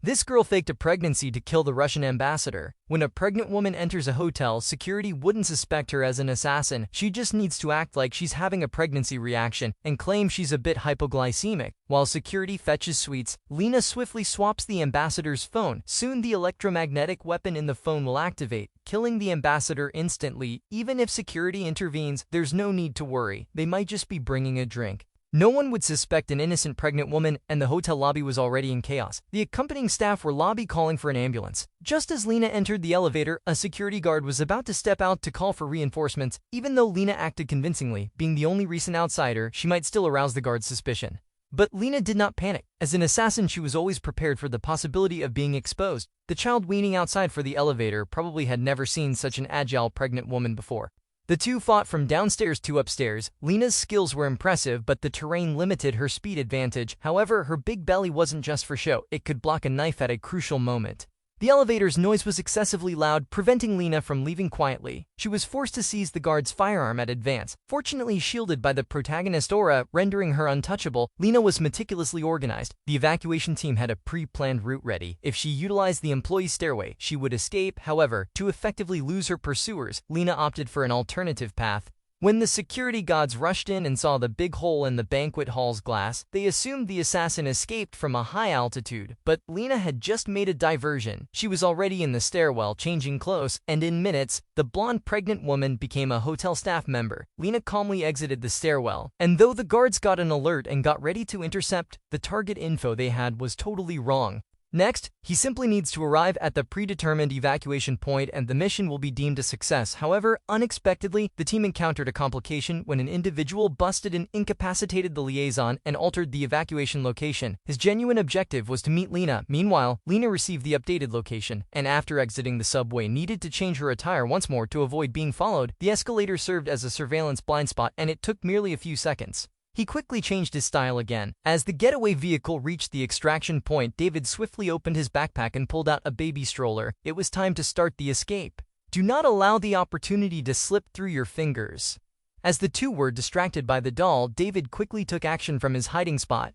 This girl faked a pregnancy to kill the Russian ambassador. When a pregnant woman enters a hotel, security wouldn't suspect her as an assassin. She just needs to act like she's having a pregnancy reaction and claim she's a bit hypoglycemic. While security fetches sweets, Lena swiftly swaps the ambassador's phone. Soon the electromagnetic weapon in the phone will activate, killing the ambassador instantly. Even if security intervenes, there's no need to worry. They might just be bringing a drink. No one would suspect an innocent pregnant woman, and the hotel lobby was already in chaos. The accompanying staff were lobby calling for an ambulance. Just as Lena entered the elevator, a security guard was about to step out to call for reinforcements. Even though Lena acted convincingly, being the only recent outsider, she might still arouse the guard's suspicion. But Lena did not panic. As an assassin, she was always prepared for the possibility of being exposed. The child weaning outside for the elevator probably had never seen such an agile pregnant woman before. The two fought from downstairs to upstairs. Lena's skills were impressive, but the terrain limited her speed advantage. However, her big belly wasn't just for show. It could block a knife at a crucial moment. The elevator's noise was excessively loud, preventing Lena from leaving quietly. She was forced to seize the guard's firearm at advance. Fortunately shielded by the protagonist's aura, rendering her untouchable, Lena was meticulously organized. The evacuation team had a pre-planned route ready. If she utilized the employee stairway, she would escape. However, to effectively lose her pursuers, Lena opted for an alternative path. When the security guards rushed in and saw the big hole in the banquet hall's glass, they assumed the assassin escaped from a high altitude. But Lena had just made a diversion. She was already in the stairwell, changing clothes, and in minutes, the blonde pregnant woman became a hotel staff member. Lena calmly exited the stairwell, and though the guards got an alert and got ready to intercept, the target info they had was totally wrong. Next, he simply needs to arrive at the predetermined evacuation point and the mission will be deemed a success. However, unexpectedly, the team encountered a complication when an individual busted and incapacitated the liaison and altered the evacuation location. His genuine objective was to meet Lena. Meanwhile, Lena received the updated location, and after exiting the subway, needed to change her attire once more to avoid being followed. The escalator served as a surveillance blind spot, and it took merely a few seconds. He quickly changed his style again. As the getaway vehicle reached the extraction point, David swiftly opened his backpack and pulled out a baby stroller. It was time to start the escape. Do not allow the opportunity to slip through your fingers. As the two were distracted by the doll, David quickly took action from his hiding spot.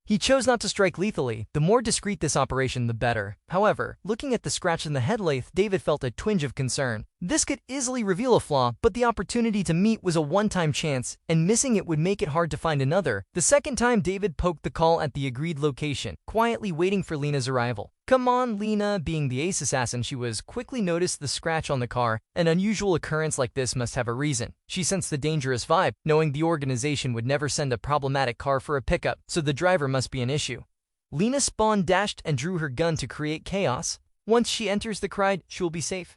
He chose not to strike lethally. The more discreet this operation, the better. However, looking at the scratch in the headlight, David felt a twinge of concern. This could easily reveal a flaw, but the opportunity to meet was a one-time chance, and missing it would make it hard to find another. The second time, David poked the call at the agreed location, quietly waiting for Lena's arrival. Come on, Lena. Being the ace assassin she was, quickly noticed the scratch on the car. An unusual occurrence like this must have a reason. She sensed the dangerous vibe, knowing the organization would never send a problematic car for a pickup, so the driver must be an issue. Lena spawn dashed and drew her gun to create chaos. Once she enters the crowd, she will be safe.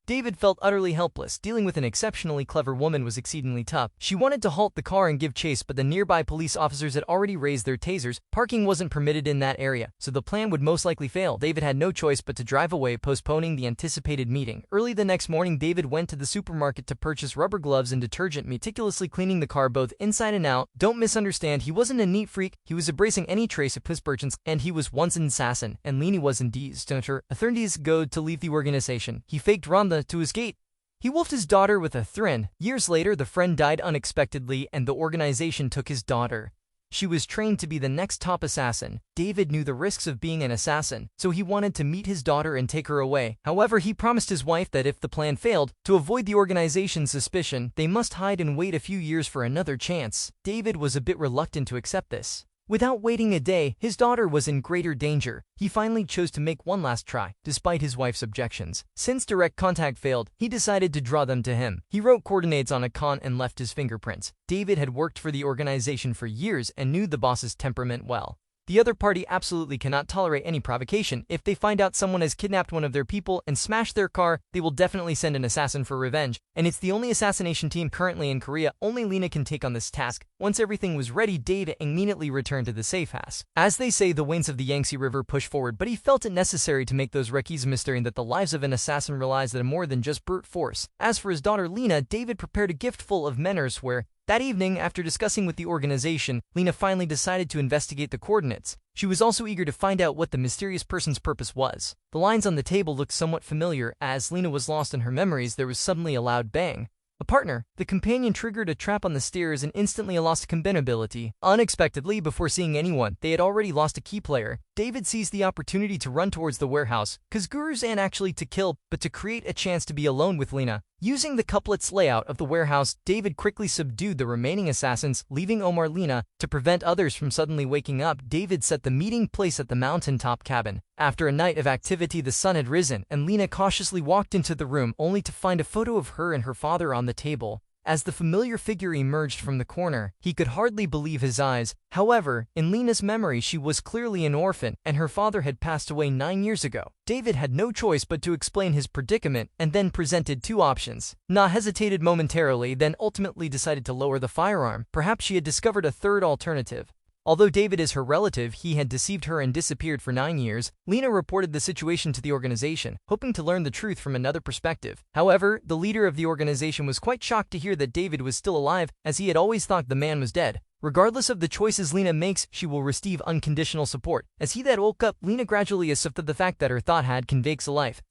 David felt utterly helpless. Dealing with an exceptionally clever woman was exceedingly tough. She wanted to halt the car and give chase, but the nearby police officers had already raised their tasers. Parking wasn't permitted in that area, so the plan would most likely fail. David had no choice but to drive away, postponing the anticipated meeting. Early the next morning, David went to the supermarket to purchase rubber gloves and detergent, meticulously cleaning the car both inside and out. Don't misunderstand, he wasn't a neat freak. He was embracing any trace of perspirance, and he was once an assassin, and Lena was indeed a 30 days ago to leave the organization. He faked Rhonda to his gate. He wolfed his daughter with a thrin. Years later, the friend died unexpectedly, and the organization took his daughter. She was trained to be the next top assassin. David knew the risks of being an assassin, so he wanted to meet his daughter and take her away. However, he promised his wife that if the plan failed, to avoid the organization's suspicion, they must hide and wait a few years for another chance. David was a bit reluctant to accept this. Without waiting a day, his daughter was in greater danger. He finally chose to make one last try, despite his wife's objections. Since direct contact failed, he decided to draw them to him. He wrote coordinates on a con and left his fingerprints. David had worked for the organization for years and knew the boss's temperament well. The other party absolutely cannot tolerate any provocation. If they find out someone has kidnapped one of their people and smashed their car, they will definitely send an assassin for revenge. And it's the only assassination team currently in Korea. Only Lena can take on this task. Once everything was ready, David immediately returned to the safe house. As they say, the winds of the Yangtze River push forward, but he felt it necessary to make those recce's mystery that the lives of an assassin relies on more than just brute force. As for his daughter Lena, David prepared a gift full of manners where, that evening, after discussing with the organization, Lena finally decided to investigate the coordinates. She was also eager to find out what the mysterious person's purpose was. The lines on the table looked somewhat familiar. As Lena was lost in her memories, there was suddenly a loud bang. a partner. The companion triggered a trap on the stairs and instantly lost combinability. Unexpectedly, before seeing anyone, they had already lost a key player. David seized the opportunity to run towards the warehouse, cause Guru's ain't actually to kill, but to create a chance to be alone with Lena. Using the couplets layout of the warehouse, David quickly subdued the remaining assassins, leaving Omar Lena. To prevent others from suddenly waking up, David set the meeting place at the mountaintop cabin. After a night of activity, the sun had risen, and Lena cautiously walked into the room only to find a photo of her and her father on the table. As the familiar figure emerged from the corner, he could hardly believe his eyes. However, in Lena's memory, she was clearly an orphan, and her father had passed away 9 years ago. David had no choice but to explain his predicament, and then presented two options. Na hesitated momentarily, then ultimately decided to lower the firearm. Perhaps she had discovered a third alternative. Although David is her relative, he had deceived her and disappeared for 9 years. Lena reported the situation to the organization, hoping to learn the truth from another perspective. However, the leader of the organization was quite shocked to hear that David was still alive, as he had always thought the man was dead. Regardless of the choices Lena makes, she will receive unconditional support. As he that woke up, Lena gradually accepted the fact that her thought had conveyed life.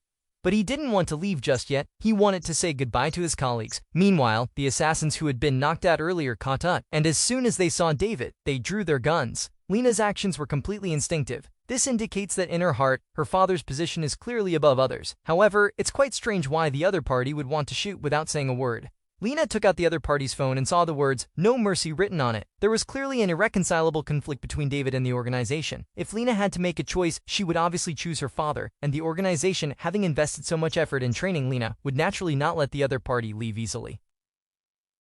But he didn't want to leave just yet. He wanted to say goodbye to his colleagues. Meanwhile, the assassins who had been knocked out earlier caught up, and as soon as they saw David, they drew their guns. Lena's actions were completely instinctive. This indicates that in her heart, her father's position is clearly above others. However, it's quite strange why the other party would want to shoot without saying a word. Lena took out the other party's phone and saw the words, "No mercy" written on it. There was clearly an irreconcilable conflict between David and the organization. If Lena had to make a choice, she would obviously choose her father, and the organization, having invested so much effort in training Lena, would naturally not let the other party leave easily.